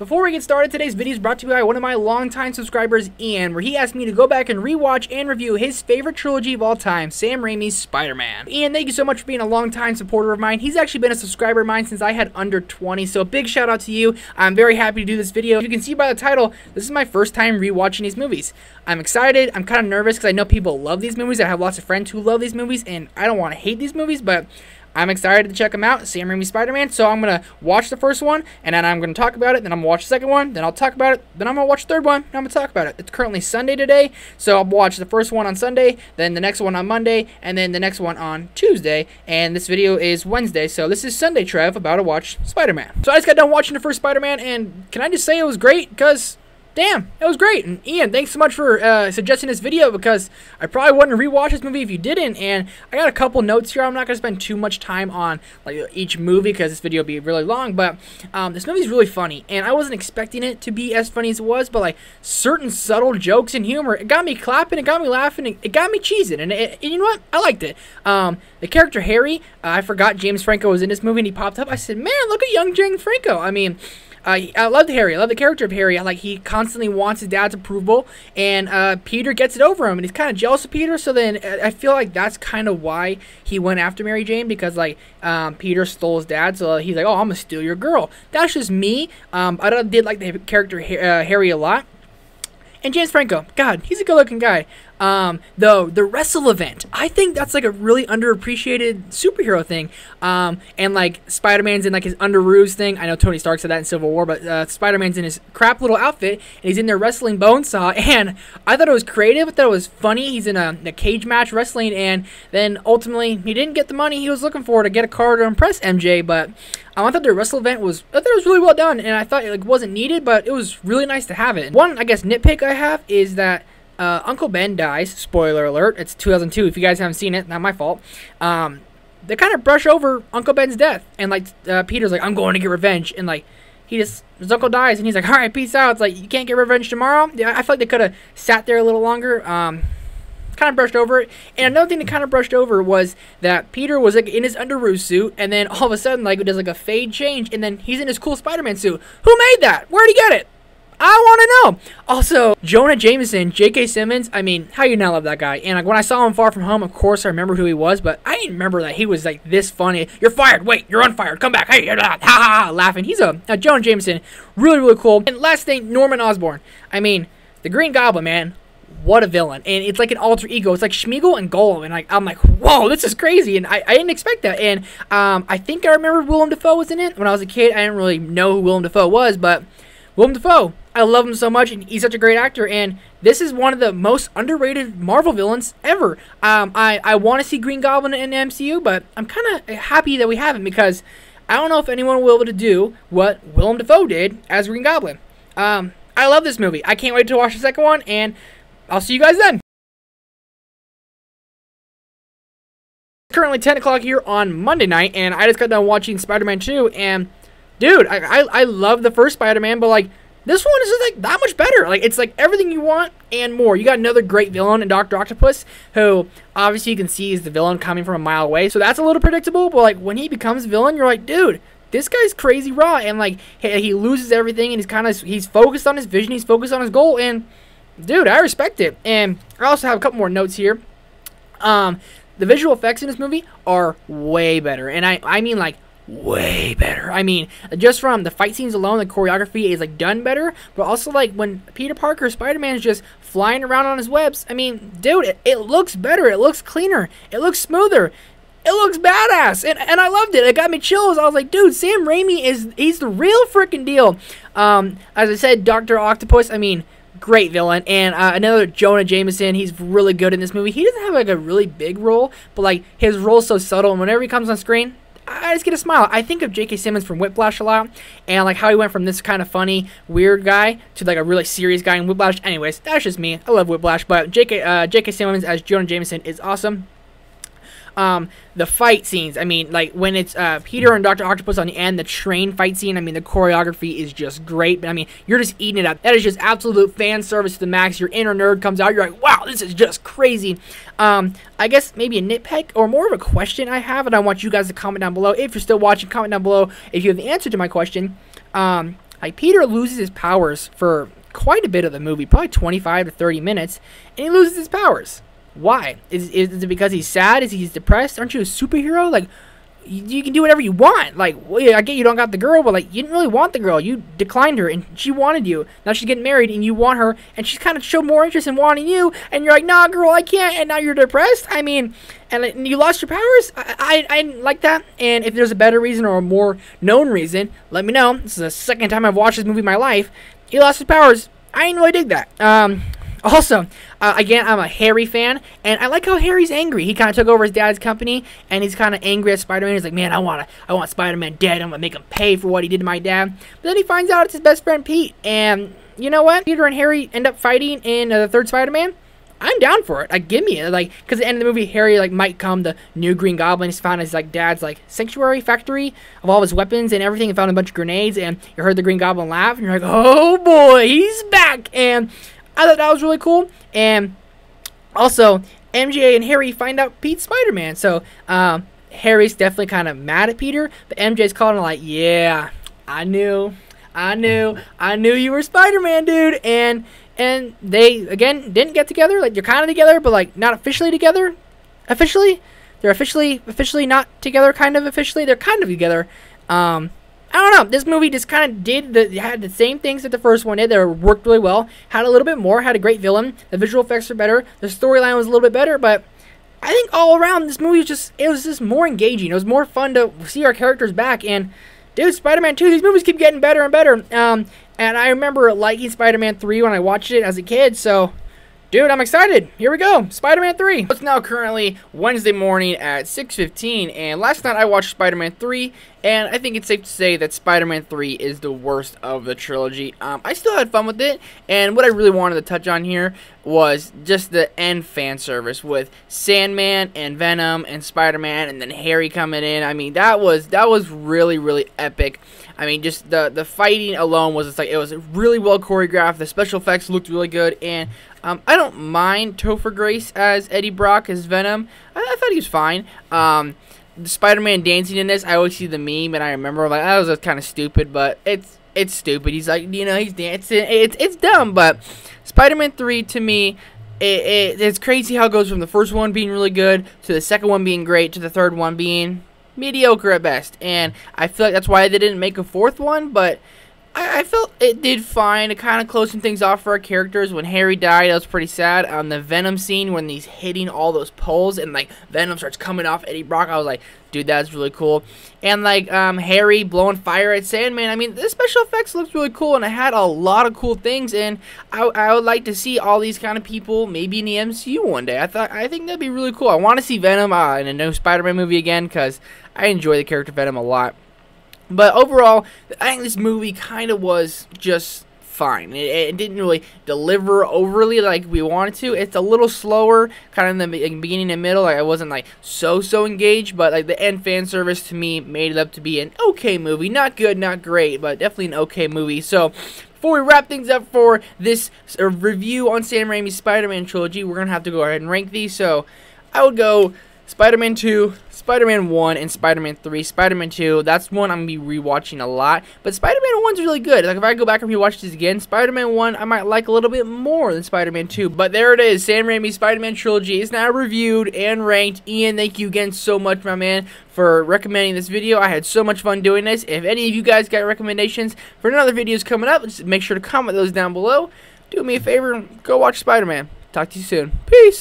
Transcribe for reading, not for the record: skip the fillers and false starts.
Before we get started, today's video is brought to you by one of my longtime subscribers, Ian, where he asked me to go back and rewatch and review his favorite trilogy of all time, Sam Raimi's Spider-Man. Ian, thank you so much for being a longtime supporter of mine. He's actually been a subscriber of mine since I had under 20, so a big shout out to you. I'm very happy to do this video. You can see by the title, this is my first time rewatching these movies. I'm excited, I'm kind of nervous because I know people love these movies. I have lots of friends who love these movies, and I don't want to hate these movies, but I'm excited to check them out, Sam Raimi's Spider-Man, so I'm going to watch the first one, and then I'm going to talk about it, then I'm going to watch the second one, then I'll talk about it, then I'm going to watch the third one, and I'm going to talk about it. It's currently Sunday today, so I'll watch the first one on Sunday, then the next one on Monday, and then the next one on Tuesday, and this video is Wednesday, so this is Sunday, Trev, about to watch Spider-Man. So I just got done watching the first Spider-Man, and can I just say it was great, because damn, it was great. And Ian, thanks so much for suggesting this video, because I probably wouldn't rewatch this movie if you didn't. And I got a couple notes here. I'm not going to spend too much time on like each movie because this video will be really long. But this movie's really funny, and I wasn't expecting it to be as funny as it was. But like certain subtle jokes and humor, it got me clapping, it got me laughing, it got me cheesing, and you know what? I liked it. The character Harry, I forgot James Franco was in this movie, and he popped up. I said, man, look at young James Franco. I mean, I loved Harry. I love the character of Harry. He constantly wants his dad's approval, and Peter gets it over him, and he's kind of jealous of Peter. So then I feel like that's kind of why he went after Mary Jane, because Peter stole his dad. So he's like, oh, I'm gonna steal your girl. That's just me. I did like the character Harry a lot. And James Franco, God, he's a good-looking guy. Though the wrestle event, I think that's like a really underappreciated superhero thing. And like Spider-Man's in like his underoos thing. I know Tony Stark said that in Civil War, but Spider-Man's in his crap little outfit, and he's in there wrestling Bonesaw. And I thought it was creative. I thought it was funny. He's in a cage match wrestling, and then ultimately he didn't get the money he was looking for to get a car to impress MJ. But I thought the wrestle event was, really well done, and I thought it wasn't needed, but it was really nice to have it. One, I guess, nitpick I have is that Uncle Ben dies. Spoiler alert. It's 2002. If you guys haven't seen it, not my fault. They kind of brush over Uncle Ben's death, and Peter's like, I'm going to get revenge, and his uncle dies, and he's like, all right, peace out. It's like, you can't get revenge tomorrow. Yeah, I feel like they could have sat there a little longer. Kind of brushed over it. And another thing that kind of brushed over was that Peter was in his underoos suit, and then all of a sudden it does a fade change, and then he's in his cool Spider-Man suit. Who made that? Where'd he get it? I want to know. Also, Jonah Jameson, J.K. Simmons, I mean, how you not love that guy? And when I saw him Far From Home, of course I remember who he was, but I didn't remember that he was this funny. You're fired. Wait, you're unfired. Come back. Hey, you're not. Ha ha ha. Laughing. He's a Jonah Jameson. Really, really cool. And last thing, Norman Osborn. I mean, the Green Goblin, man. What a villain. And it's like an alter ego. It's like Schmeagol and Gollum. And I'm like, whoa, this is crazy. And I didn't expect that. And I think I remember Willem Dafoe was in it. When I was a kid, I didn't really know who Willem Dafoe was. But Willem Dafoe, I love him so much. And he's such a great actor. And this is one of the most underrated Marvel villains ever. I want to see Green Goblin in the MCU. But I'm kind of happy that we haven't. Because I don't know if anyone will be able to do what Willem Dafoe did as Green Goblin. I love this movie. I can't wait to watch the second one. And I'll see you guys then. It's currently 10 o'clock here on Monday night, and I just got done watching Spider-Man 2, and dude, I love the first Spider-Man, but this one is just that much better. It's everything you want and more. You got another great villain in Dr. Octopus, who obviously you can see is the villain coming from a mile away, so that's a little predictable, but when he becomes villain, you're like, dude, this guy's crazy raw, and he loses everything, and he's focused on his vision, he's focused on his goal, and dude, I respect it. And I also have a couple more notes here. The visual effects in this movie are way better. And I mean way better. I mean, just from the fight scenes alone, the choreography is done better. But also when Peter Parker, Spider-Man, is just flying around on his webs. I mean, dude, it looks better. It looks cleaner. It looks smoother. It looks badass, and I loved it. It got me chills. I was like, dude, Sam Raimi he's the real freaking deal. As I said, Dr. Octopus, I mean, great villain. And another Jonah Jameson, he's really good in this movie. He doesn't have a really big role, but his role's so subtle, and whenever he comes on screen, I just get a smile. I think of J.K. Simmons from Whiplash a lot, and how he went from this kind of funny, weird guy to a really serious guy in Whiplash. Anyways, that's just me. I love Whiplash, but J.K. Simmons as Jonah Jameson is awesome. The fight scenes, I mean, when it's Peter and Dr. Octopus on the end, the train fight scene, I mean, the choreography is just great. I mean, you're just eating it up. That is just absolute fan service to the max. Your inner nerd comes out. You're like, wow, this is just crazy. I guess maybe a nitpick or more of a question I have, and I want you guys to comment down below. If you're still watching, comment down below if you have the answer to my question. Like, Peter loses his powers for quite a bit of the movie, probably 25 to 30 minutes, and he loses his powers. Why? Is it because he's sad? Is he depressed? Aren't you a superhero? Like, you can do whatever you want. Like, well, yeah, I get you don't got the girl, but, like, you didn't really want the girl. You declined her, and she wanted you. Now she's getting married, and you want her, and she's kind of showed more interest in wanting you, and you're like, nah, girl, I can't, and now you're depressed? I mean, and you lost your powers? I didn't like that, and if there's a better reason or a more known reason, let me know. This is the second time I've watched this movie in my life. He lost his powers. I didn't really dig that. Also, again, I'm a Harry fan, and I like how Harry's angry. He kind of took over his dad's company, and he's kind of angry at Spider-Man. He's like, man, I want Spider-Man dead. I'm going to make him pay for what he did to my dad. But then he finds out it's his best friend, Pete. And you know what? Peter and Harry end up fighting in the third Spider-Man. I'm down for it. Like, give me it. Like, because at the end of the movie, Harry, like, might come the new Green Goblin. He's found his, like, dad's, like, sanctuary factory of all his weapons and everything, and found a bunch of grenades, and you heard the Green Goblin laugh, and you're like, oh, boy, he's back. And I thought that was really cool. And also, MJ and Harry find out Pete's Spider-Man. So, Harry's definitely kind of mad at Peter, but MJ's calling him like, yeah, I knew you were Spider-Man, dude. And they, again, didn't get together. Like, they're kind of together, but, like, not officially together. They're officially not together, kind of officially. They're kind of together. I don't know. This movie just kind of had the same things that the first one did. They worked really well. Had a little bit more. Had a great villain. The visual effects were better. The storyline was a little bit better. But I think all around, this movie was just more engaging. It was more fun to see our characters back. And, dude, Spider-Man 2, these movies keep getting better and better. And I remember liking Spider-Man 3 when I watched it as a kid. So, dude, I'm excited. Here we go. Spider-Man 3. It's now currently Wednesday morning at 6:15, and last night I watched Spider-Man 3, and I think it's safe to say that Spider-Man 3 is the worst of the trilogy. I still had fun with it, and what I really wanted to touch on here was just the end fan service with Sandman and Venom and Spider-Man and then Harry coming in. I mean, that was really, really epic. I mean, just the fighting alone was just like, it was really well choreographed. The special effects looked really good, and I don't mind Topher Grace as Eddie Brock as Venom. I thought he was fine. The Spider-Man dancing in this, I always see the meme, and I remember like that was kind of stupid, but it's stupid. He's like, you know, he's dancing. It's dumb, but Spider-Man 3 to me, it's crazy how it goes from the first one being really good to the second one being great to the third one being mediocre at best. And I feel like that's why they didn't make a fourth one, but I felt it did fine. It kind of closed some things off for our characters. When Harry died, that was pretty sad. On the Venom scene, when he's hitting all those poles and like Venom starts coming off Eddie Brock, I was like, dude, that's really cool. And like Harry blowing fire at Sandman. I mean, the special effects looked really cool, and it had a lot of cool things. And I would like to see all these kind of people maybe in the MCU one day. I think that'd be really cool. I want to see Venom in a new Spider-Man movie again because I enjoy the character Venom a lot. But overall, I think this movie kind of was just fine. It didn't really deliver overly like we wanted to. It's a little slower, kind of in the beginning and middle. Like I wasn't like so engaged, but like the end fan service to me made it up to be an okay movie. Not good, not great, but definitely an okay movie. So before we wrap things up for this review on Sam Raimi's Spider-Man trilogy, we're gonna have to go ahead and rank these. So I would go Spider-Man 2, Spider-Man 1, and Spider-Man 3. Spider-Man 2, that's one I'm going to be rewatching a lot. But Spider-Man 1's really good. Like, if I go back and rewatch this again, Spider-Man 1 I might like a little bit more than Spider-Man 2. But there it is. Sam Raimi's Spider-Man trilogy is now reviewed and ranked. Ian, thank you again so much, my man, for recommending this video. I had so much fun doing this. If any of you guys got recommendations for another videos coming up, just make sure to comment those down below. Do me a favor, go watch Spider-Man. Talk to you soon. Peace.